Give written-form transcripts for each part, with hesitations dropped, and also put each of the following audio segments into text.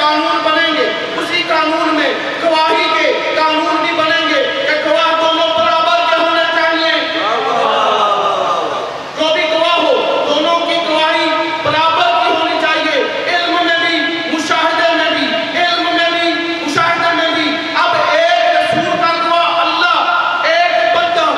قانون بنیں گے، اسی قانون میں گواہی کے قانون بھی بنیں گے کہ گواہ دونوں برابر کے ہونے چاہیے۔ جو بھی گواہ ہو دونوں کی گواہی برابر کی ہونی چاہیے، علم میں بھی مشاہدے میں بھی، علم میں بھی مشاہدے میں بھی۔ اب ایک رسول کا گواہ اللہ، ایک بندہ،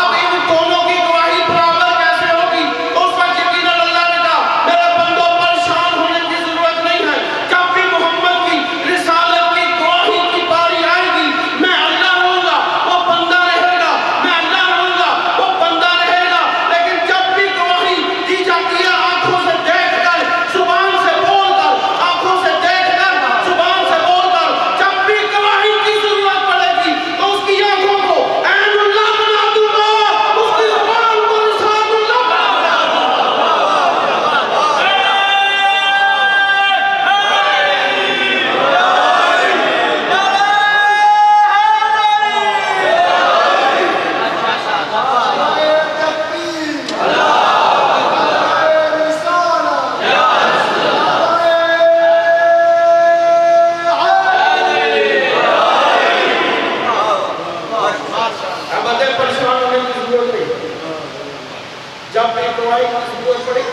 اب ان دونوں کی گواہی برابر کیسے ہوگی؟ تو اس وقت یقیناً اللہ نے کہا میرے بندوں پریشان ہونے کی ضرورت نہیں ہے، جب بھی محمد کی رسالت کی گواہی کی باری آئے گی، میں اللہ رہوں گا وہ بندہ رہے گا، میں اللہ رہوں گا وہ بندہ رہے گا۔ لیکن جب بھی گواہی دی جاتی ہے آنکھوں سے دیکھ کر، زبان سے بول کر، آنکھوں سے دیکھ کر، زبان سے بول کر، جب بھی گواہی کی ضرورت پڑے گی تو اس کی آنکھوں کو عین اللہ بنا دوں گا، اس کی زبان کو لسان اللہ بنا دوں بندے پریشان ہونے کی ضرورت نہیں۔ جب بھی گواہی کی ضرورت پڑے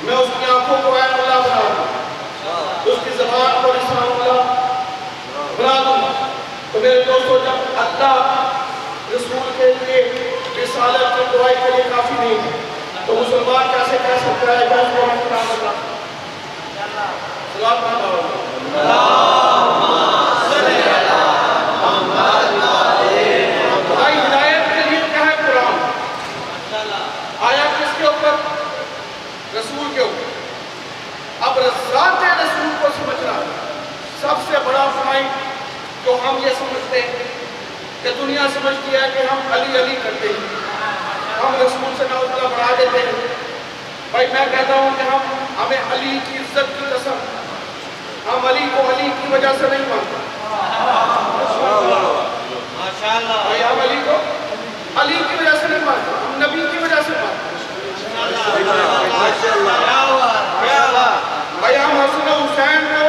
میں اس کی آنکھوں کو عین اللہ بنا دوں گا، اس کی زبان کو لسان اللہ بنا دوں گا۔ تو میرے دوستو، جب اللہ رسول کے لیے رسالت کی گواہی کے لیے کافی نہیں ہے تو مسلمان کیسے کہہ سکتا ہے کہ اس کو احترام کرنا؟ صلوات پڑھنا ہوگا۔ بھائی ہدایت کے لیے کیا ہے قرآن؟ آیا کس کے اوپر؟ رسول کے اوپر۔ اب ذات رسول کو سمجھنا سب سے بڑا پوائنٹ جو ہم یہ سمجھتے ہیں کہ دنیا سمجھتی ہے کہ ہم علی علی کرتے ہیں، ہم رسول سے نعوذ باللہ بڑھا دیتے ہیں۔ بھائی میں کہتا ہوں کہ ہمیں علی کی عزت کی قسم، ہم علی کو علی کی وجہ سے نہیں مانتے۔ بھائی ہم علی کو علی کی وجہ سے نہیں مانتے، ہم نبی کی وجہ سے مانتے۔ بھائی ہم حسن و حسین کو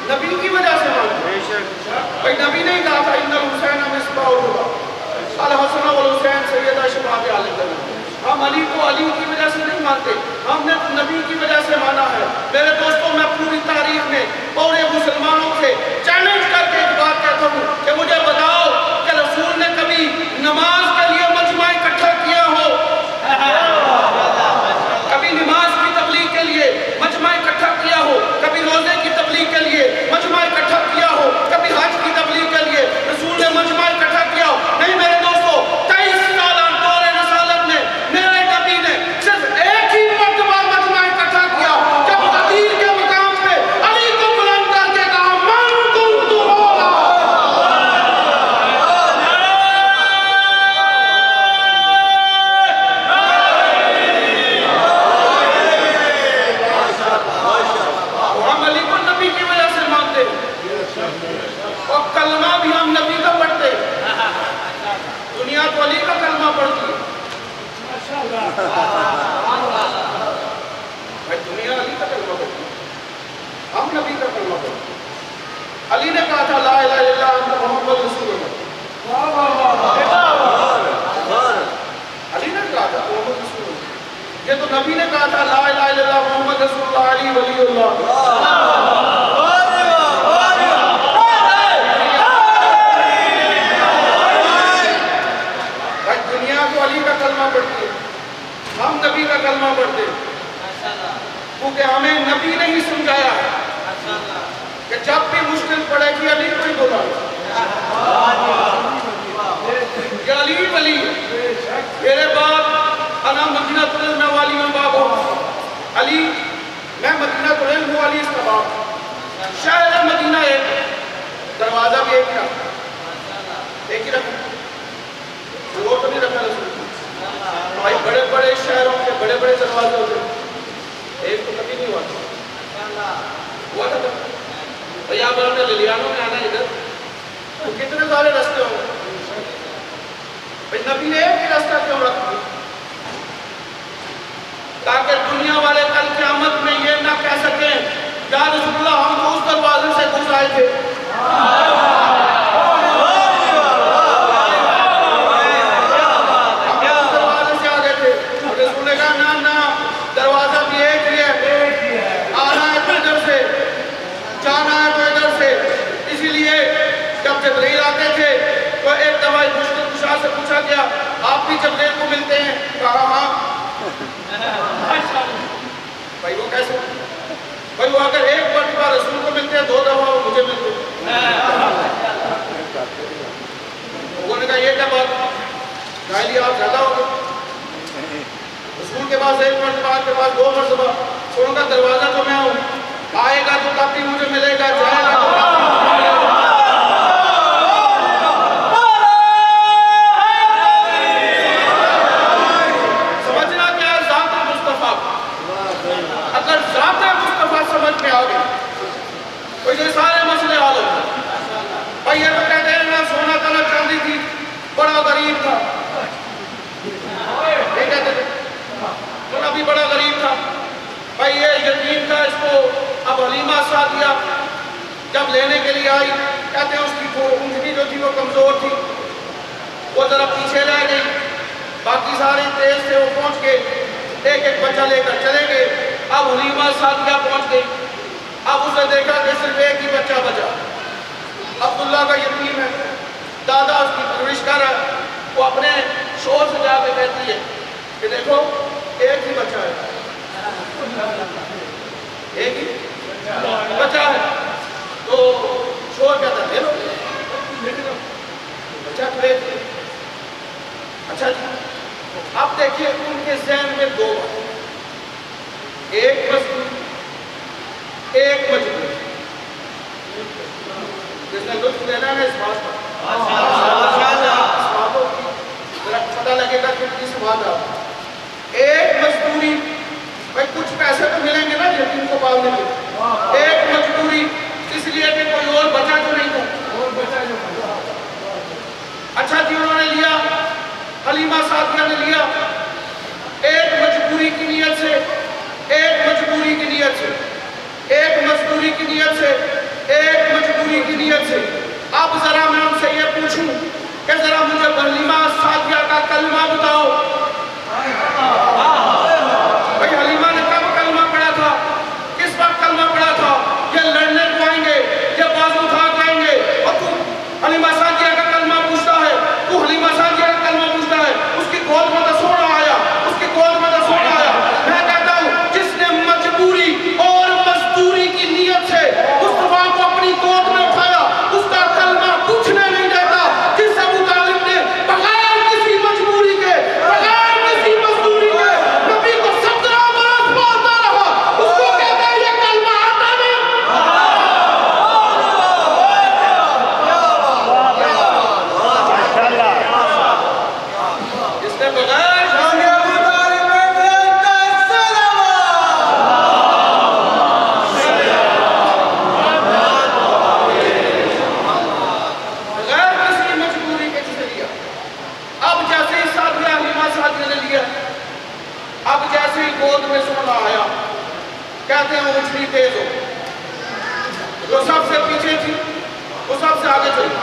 نبی کی وجہ سے مانتے۔ بھائی نبی نے کہا تھا ان الحسین مصباح الہدی، الحسن والحسین سیدہ شباب اہل جنت۔ ہم علی کو علی کی وجہ سے نہیں مانتے، ہم نے تو نبی کی وجہ سے مانا ہے۔ میرے دوستوں، میں پوری تاریخ میں پورے مسلمانوں سے چیلنج کر کے ایک بات کہتا ہوں کہ مجھے بتاؤ کہ رسول نے کبھی نماز کے لیے مجمع اکٹھا کیا ہو؟ کبھی نماز کی تبلیغ کے لیے مجمع اکٹھا کیا ہو؟ کبھی روزے کی تبلیغ کے لیے مجمع اکٹھا کیا ہو؟ کبھی حج کی تبلیغ کے لیے رسول نے مجمع اکٹھا کیا ہو؟ نہیں میرے دوستو، 23 سالہ دور رسالت میں میرے نبی نے صرف ایک ہی مرتبہ مجمع اکٹھا کیا، جب غدیر کے مقام پہ علی کو بلند کر کے کہا من کنت مولا۔ ہم علی کو نبی کی وجہ سے مانتے اور کلمہ بھی ہم نبی کا پڑھتے۔ دنیا تو علی کا کلمہ پڑھتی ہے، بھائی دنیا علی کا کلمہ پڑھتی ہے، ہم نبی کا کلمہ پڑھتے ہیں۔ علی نے کہا تھا لا الہ الا اللہ انت محمد رسول اللہ۔ علی نے کہا تھا محمد رسول اللہ، یہ تو نبی نے کہا تھا لا الہ الا اللہ محمد رسول اللہ علی ولی اللہ۔ بھائی دنیا تو علی کا کلمہ پڑھتی ہے، ہم نبی کا کلمہ پڑھتے ہیں، کیونکہ ہمیں نبی نے ہی سمجھایا ہے کہ جب بھی مشکل پڑے گی علی کو ہی بولا، کہ علی ولی میرے باپ انا مدینہ العلم میں والی میں باب ہوں، علی میں مدینہ العلم ہوں، علی اس کا باپ۔ شہر مدینہ ایک، دروازہ بھی ایک ہی رکھا، ایک ہی رکھا، وہ تو نہیں رکھا رسول۔ بھائی بڑے بڑے شہروں کے بڑے بڑے دروازے ہوتے ہیں، ایک تو کبھی نہیں ہوا تھا۔ بھائی آپ نے للیانوں میں آنا ادھر تو کتنے سارے رستے ہوں گے، بھائی نبی نے ایک ہی راستہ کیوں رکھ دیا؟ تاکہ دنیا والے کل قیامت میں یہ نہ کہہ سکیں یا رسول اللہ بھائی وہ کیسے؟ بھائی وہ اگر ایک مرتبہ رسول کو ملتے ہیں 2 دفعہ وہ مجھے ملتے ہیں. لوگوں نے کہا یہ کیا بات؟ جاہلی آپ زیادہ ہو گئے. رسول کے پاس 1 مرتبہ، آپ کے پاس 2 مرتبہ. سنوں کا دروازہ تو میں ہوں، آئے گا تو تب بھی مجھے ملے گا، جائے گا تو تب بھی ملے گا. سمجھنا کیا ہے ذات مصطفیٰ. اگر ذات مصطفیٰ سمجھ میں آ گئی تو یہ سارے مسئلے حل ہو گئے. بھائی یہ تو کہتے ہیں میں سونا تھا نہ چاندی تھی، بڑا غریب تھا. یہ کہتے تھے سونا بھی بڑا غریب تھا. بھائی یہ یتیم تھا، اس کو اب حلیمہ سعدیہ جب لینے کے لیے آئی، کہتے ہیں اس کی انگلی جو تھی وہ کمزور تھی، وہ ذرا پیچھے رہ گئی. باقی سارے تیز تھے، وہ پہنچ کے ایک ایک بچہ لے کر چلے گئے. اب حلیمہ سعدیہ پہنچ گئی. اب اس نے دیکھا کہ صرف ایک ہی بچہ بچا، عبداللہ کا یتیم ہے، دادا اس کی پرورش کر رہا ہے. وہ اپنے شوہر سے جا کے کہتی ہے کہ دیکھو ایک ہی بچہ ہے، ایک ہی بچہ ہے. تو شوہر کہتا ہے لے لو بچہ تو ایک ہے. اچھا جی، اب دیکھیے ان کے ذہن میں 2 باتیں، ایک مضبوط، ایک مجبور. جس نے لطف لینا ہے اس بات پر، اس باتوں کی ذرا پتہ لگے گا کہ کس بات آپ. ایک مجبوری، بھائی کچھ پیسے تو ملیں گے نا یتیم کو پالنے کے. ایک مجبوری اس لیے کہ کوئی اور بچہ جو نہیں تھا. اچھا جی، انہوں نے لیا، حلیمہ سعدیہ نے لیا. ایک مجبوری کی نیت سے، ایک مجبوری کی نیت سے، ایک مجبوری کی نیت سے، ایک مجبوری کی نیت سے. اب ذرا میں ان سے یہ پوچھوں کہ ذرا مجھے حلیمہ سعدیہ کا کلمہ بتاؤ. بھئی حلیمہ نے کب کلمہ پڑھا تھا؟ کس وقت کلمہ پڑھا تھا؟ یہ لڑنے کو آئیں گے، یہ بازو اٹھا کے آئیں گے، اور تو حلیمہ سعدیہ کا کلمہ پوچھتا ہے، تو حلیمہ سعدیہ کا کلمہ پوچھتا ہے. اس کی گود میں تو سونا آیا، اس کی گود میں تو سونا آیا. میں کہتا ہوں جس نے مجبوری اور مزدوری کی نیت سے مصطفیٰ کو اپنی گود میں اٹھایا، اس کا کلمہ پوچھنے نہیں دیتا. جس ابو طالب نے بغیر کسی مجبوری کے، بغیر کسی مزدوری کے نبی کو 17 برس پالتا رہا، اس کو کہتا ہے یہ کلمہ آتا نہیں. جس نے بغیر گود میں سونا آیا، کہتے ہیں وہ اچھلی تیز ہو. جو سب سے پیچھے تھی وہ سب سے آگے چلی.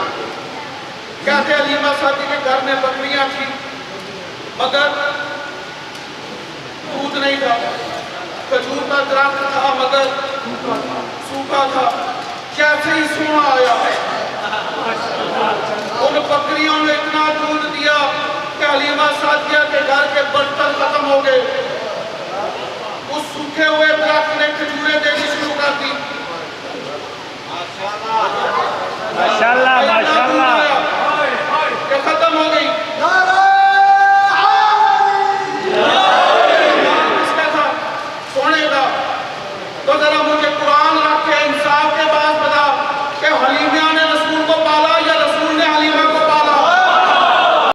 کہتے ہیں حلیمہ سعدیہ کے گھر میں بکریاں تھی مگر دودھ نہیں تھا. کھجور کا درخت تھا مگر سوکھا تھا. جیسے ہی سونا آیا ان بکریوں نے اتنا دودھ دیا کہ حلیمہ سعدیہ کے گھر کے برتن ختم ہو گئے.